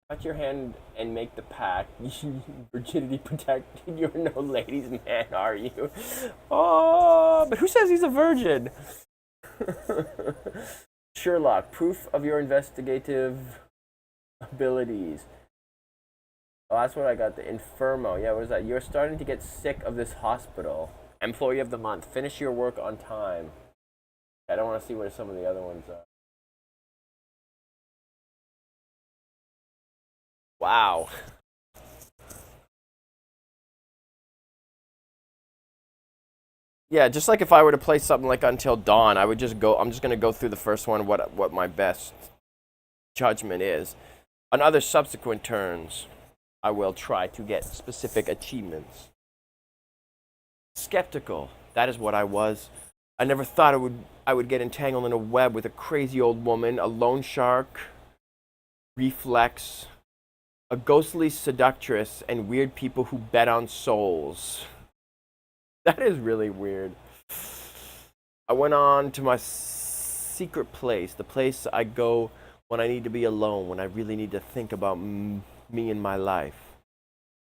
Cut your hand and make the pact. Virginity protected. You're no ladies' man, are you? Oh, but who says he's a virgin? Sherlock, proof of your investigative abilities. Oh, that's what I got. The Infermo. Yeah, what was that? You're starting to get sick of this hospital. Employee of the month. Finish your work on time. I don't want to see what some of the other ones are. Wow. Yeah, just like if I were to play something like Until Dawn, I would just go. I'm just gonna go through the first one. What my best judgment is. On other subsequent turns, I will try to get specific achievements. Skeptical. That is what I was. I never thought I would get entangled in a web with a crazy old woman, a loan shark, reflex, a ghostly seductress, and weird people who bet on souls. That is really weird. I went on to my secret place, the place I go when I need to be alone, when I really need to think about me and my life.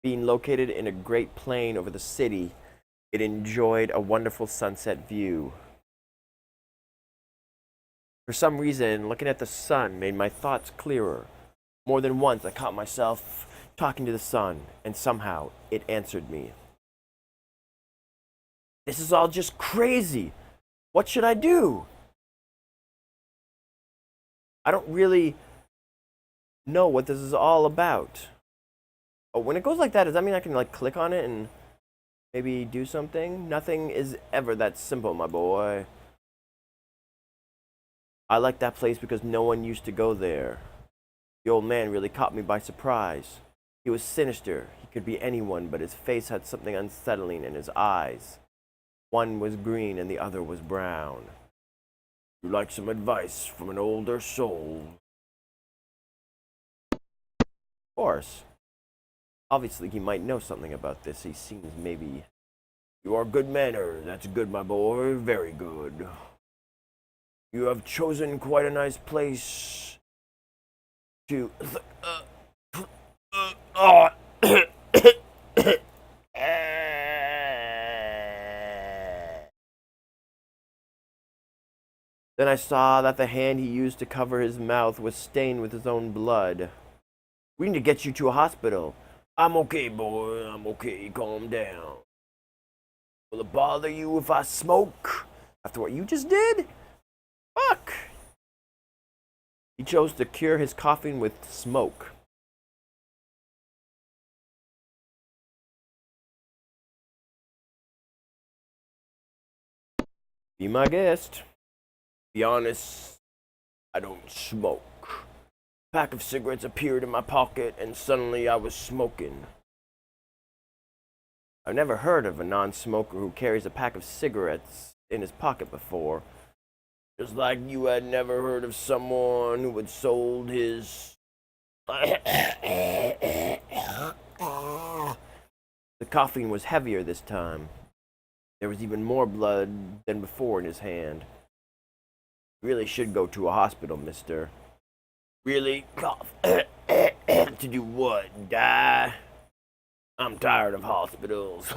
Being located in a great plain over the city, it enjoyed a wonderful sunset view. For some reason, looking at the sun made my thoughts clearer. More than once, I caught myself talking to the sun, and somehow it answered me. This is all just crazy. What should I do? I don't really know what this is all about. Oh, when it goes like that, does that mean I can like click on it and maybe do something? Nothing is ever that simple, my boy. I like that place because no one used to go there. The old man really caught me by surprise. He was sinister. He could be anyone, but his face had something unsettling in his eyes. One was green and the other was brown. You like some advice from an older soul? Of course. Obviously, he might know something about this. He seems maybe... You are good manner. That's good, my boy. Very good. You have chosen quite a nice place to... Oh. Then I saw that the hand he used to cover his mouth was stained with his own blood. We need to get you to a hospital. I'm okay, boy. I'm okay. Calm down. Will it bother you if I smoke? After what you just did? Fuck! He chose to cure his coughing with smoke. Be my guest. Be honest, I don't smoke. A pack of cigarettes appeared in my pocket, and suddenly I was smoking. I've never heard of a non-smoker who carries a pack of cigarettes in his pocket before. Just like you had never heard of someone who had sold his... The coughing was heavier this time. There was even more blood than before in his hand. You really should go to a hospital, mister. Really? Cough. To do what? Die? I'm tired of hospitals.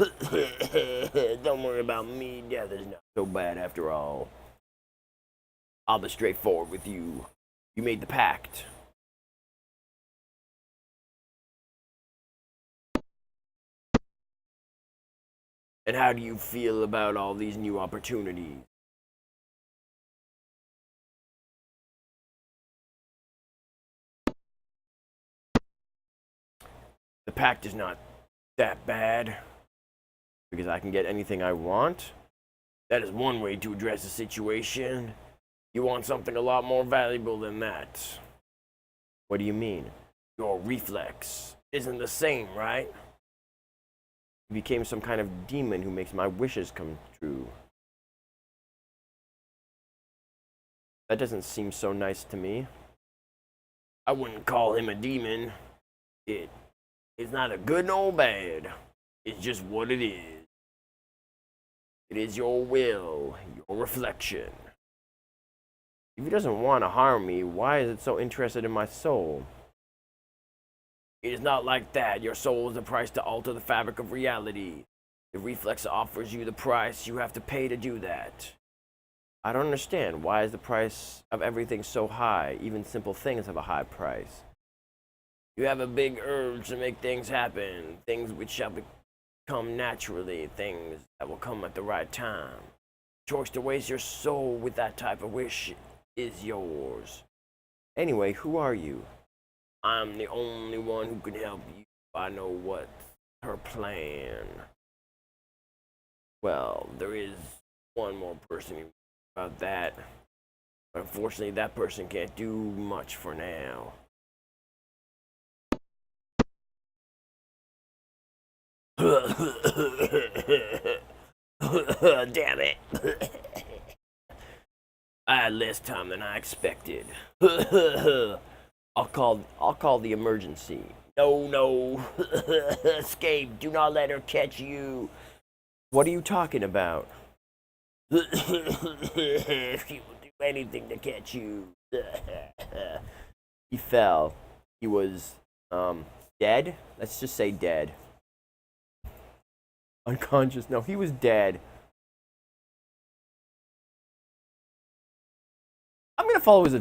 Don't worry about me. Death is not so bad after all. I'll be straightforward with you. You made the pact. And how do you feel about all these new opportunities? The pact is not that bad, because I can get anything I want. That is one way to address the situation. You want something a lot more valuable than that. What do you mean? Your reflex isn't the same, right? You became some kind of demon who makes my wishes come true. That doesn't seem so nice to me. I wouldn't call him a demon. It's neither good nor bad. It's just what it is. It is your will, your reflection. If he doesn't want to harm me, why is it so interested in my soul? It is not like that. Your soul is the price to alter the fabric of reality. If Reflex offers you the price, you have to pay to do that. I don't understand. Why is the price of everything so high? Even simple things have a high price. You have a big urge to make things happen, things which shall come naturally, things that will come at the right time. The choice to waste your soul with that type of wish is yours. Anyway, who are you? I'm the only one who can help you. I know what's her plan. Well, there is one more person who knows about that. But unfortunately, that person can't do much for now. Damn it. I had less time than I expected. I'll call the emergency. No. Escape. Do not let her catch you. What are you talking about? She will do anything to catch you. He fell. He was dead? Let's just say dead. Unconscious. No, he was dead. I'm gonna follow his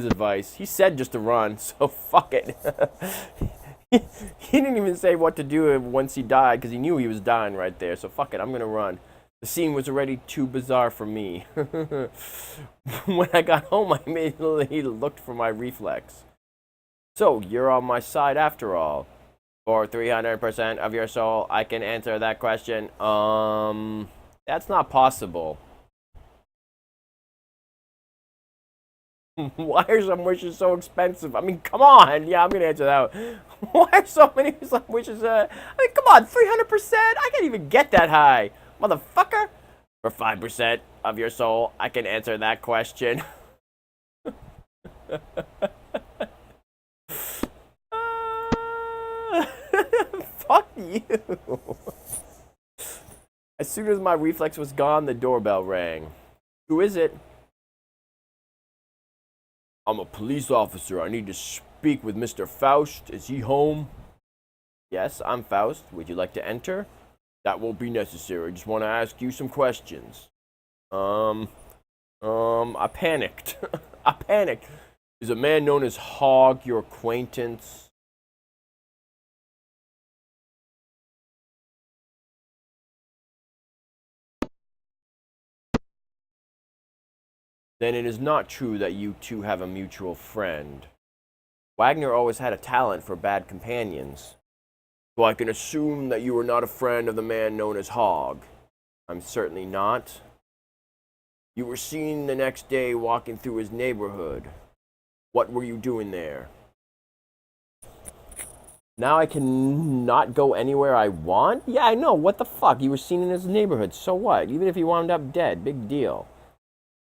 advice. He said just to run, so fuck it. He didn't even say what to do once he died, because he knew he was dying right there. So fuck it, I'm gonna run. The scene was already too bizarre for me. When I got home, I immediately looked for my Reflex. So you're on my side after all. For 300% of your soul, I can answer that question. That's not possible. Why are some wishes so expensive? I mean, come on. Yeah, I'm gonna answer that. Why are so many some wishes? I mean, come on, 300%? I can't even get that high, motherfucker. For 5% of your soul, I can answer that question. Fuck you. As soon as my Reflex was gone, the doorbell rang. Who is it? I'm a police officer. I need to speak with Mr. Faust. Is he home? Yes, I'm Faust. Would you like to enter? That won't be necessary. I just want to ask you some questions. I panicked. I panicked. Is a man known as Hog your acquaintance? Then it is not true that you two have a mutual friend. Wagner always had a talent for bad companions. So I can assume that you are not a friend of the man known as Hog. I'm certainly not. You were seen the next day walking through his neighborhood. What were you doing there? Now I can not go anywhere I want? Yeah, I know. What the fuck? You were seen in his neighborhood. So what? Even if he wound up dead. Big deal.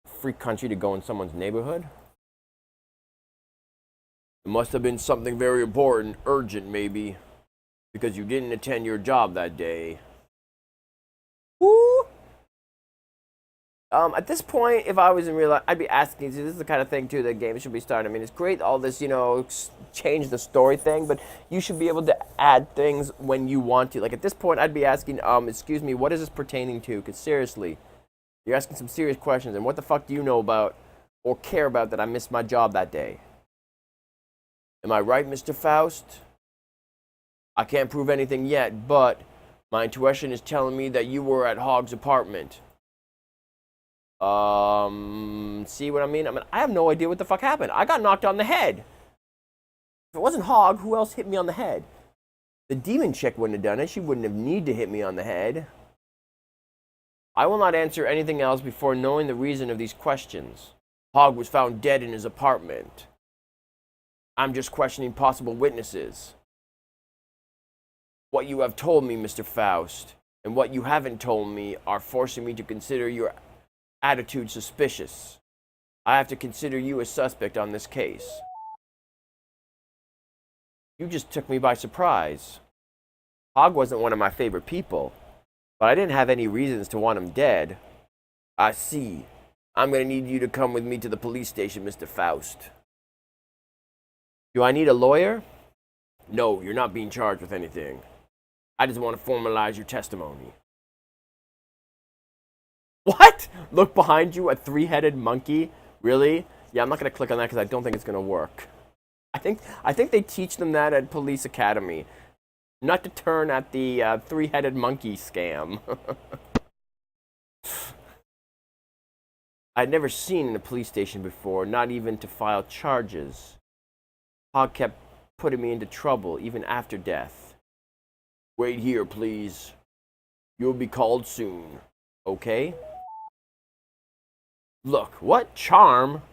Free country to go in someone's neighborhood? It must have been something very important, urgent maybe, because you didn't attend your job that day. Woo! At this point, if I was in real life, I'd be asking. This is the kind of thing too that games should be starting. I mean, it's great all this, change the story thing, but you should be able to add things when you want to. Like at this point, I'd be asking, excuse me, what is this pertaining to? Because seriously, you're asking some serious questions, and what the fuck do you know about or care about that I missed my job that day? Am I right, Mr. Faust? I can't prove anything yet, but my intuition is telling me that you were at Hog's apartment. See what I mean? I have no idea what the fuck happened. I got knocked on the head. If it wasn't Hog, who else hit me on the head? The demon chick wouldn't have done it. She wouldn't have needed to hit me on the head. I will not answer anything else before knowing the reason of these questions. Hog was found dead in his apartment. I'm just questioning possible witnesses. What you have told me, Mr. Faust, and what you haven't told me are forcing me to consider your attitude suspicious. I have to consider you a suspect on this case. You just took me by surprise. Hog wasn't one of my favorite people, but I didn't have any reasons to want him dead. I see. I'm going to need you to come with me to the police station, Mr. Faust. Do I need a lawyer? No, you're not being charged with anything. I just want to formalize your testimony. What? Look behind you, a three-headed monkey? Really? Yeah, I'm not going to click on that because I don't think it's going to work. I think they teach them that at police academy. Not to turn at the three-headed monkey scam. I'd never seen in a police station before, not even to file charges. Hog kept putting me into trouble, even after death. Wait here, please. You'll be called soon. Okay? Look, what charm?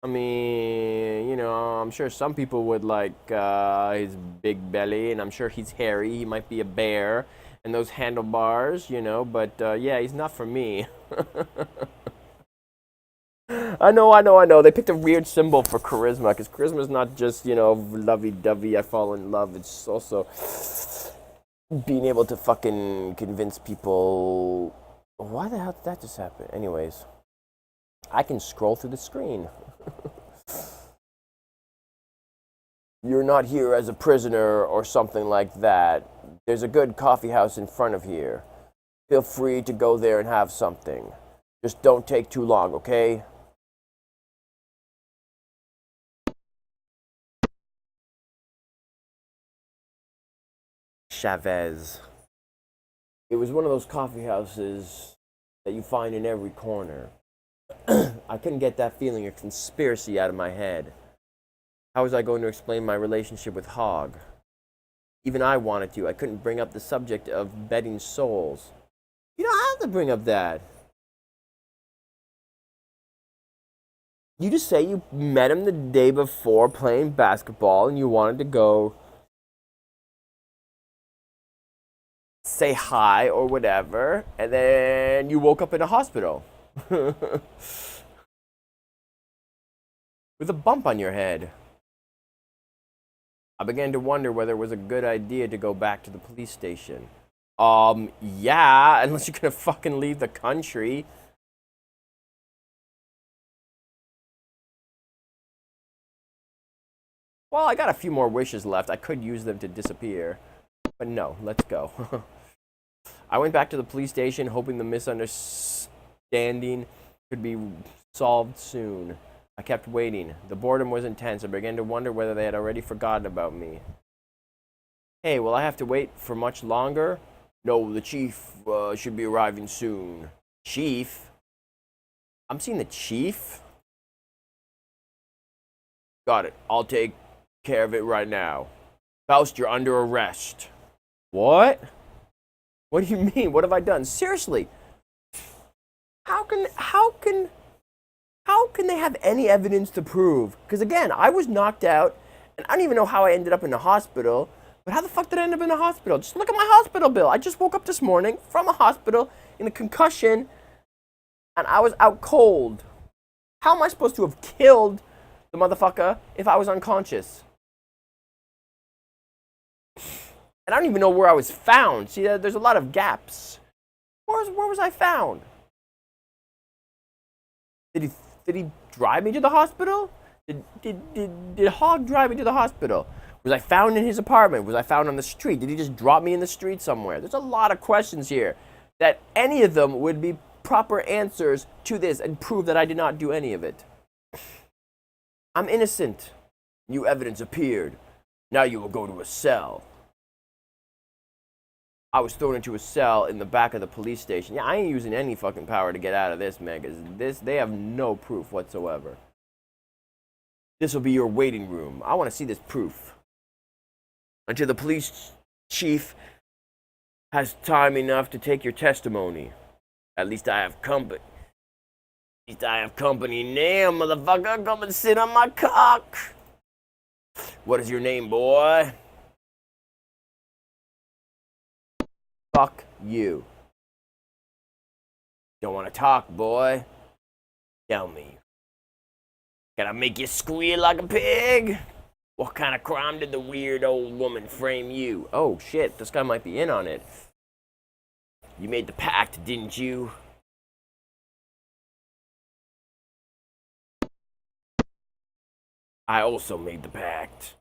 I mean, you know, I'm sure some people would like his big belly, and I'm sure he's hairy. He might be a bear, and those handlebars, you know, but yeah, he's not for me. I know. They picked a weird symbol for charisma, because charisma is not just, you know, lovey-dovey, I fall in love. It's also being able to fucking convince people. Why the hell did that just happen? Anyways, I can scroll through the screen. You're not here as a prisoner or something like that. There's a good coffee house in front of here. Feel free to go there and have something. Just don't take too long, okay? Chavez. It was one of those coffee houses that you find in every corner. I couldn't get that feeling of conspiracy out of my head. How was I going to explain my relationship with Hogg? Even I wanted to. I couldn't bring up the subject of betting souls. You don't have to bring up that. You just say you met him the day before playing basketball and you wanted to go say hi or whatever, and then you woke up in a hospital with a bump on your head. I began to wonder whether it was a good idea to go back to the police station. Yeah, unless you're gonna fucking leave the country. Well, I got a few more wishes left. I could use them to disappear. But no, let's go. I went back to the police station hoping the misunderstanding could be solved soon. I kept waiting. The boredom was intense. I began to wonder whether they had already forgotten about me. Hey, will I have to wait for much longer? No, the chief should be arriving soon. Chief? I'm seeing the chief? Got it. I'll take care of it right now. Faust, you're under arrest. What? What do you mean? What have I done? Seriously? How can they have any evidence to prove? Because again, I was knocked out, and I don't even know how I ended up in the hospital. But how the fuck did I end up in the hospital? Just look at my hospital bill. I just woke up this morning from a hospital in a concussion, and I was out cold. How am I supposed to have killed the motherfucker if I was unconscious? And I don't even know where I was found. See, there's a lot of gaps. Where was I found? Did he drive me to the hospital? Did Hogg drive me to the hospital? Was I found in his apartment? Was I found on the street? Did he just drop me in the street somewhere? There's a lot of questions here that any of them would be proper answers to this and prove that I did not do any of it. I'm innocent. New evidence appeared. Now you will go to a cell. I was thrown into a cell in the back of the police station. Yeah, I ain't using any fucking power to get out of this, man, because they have no proof whatsoever. This will be your waiting room. I want to see this proof. Until the police chief has time enough to take your testimony. At least I have company. At least I have company now, motherfucker. Come and sit on my cock. What is your name, boy? Fuck you. Don't want to talk, boy? Tell me. Can I make you squeal like a pig? What kind of crime did the weird old woman frame you? Oh, shit. This guy might be in on it. You made the pact, didn't you? I also made the pact.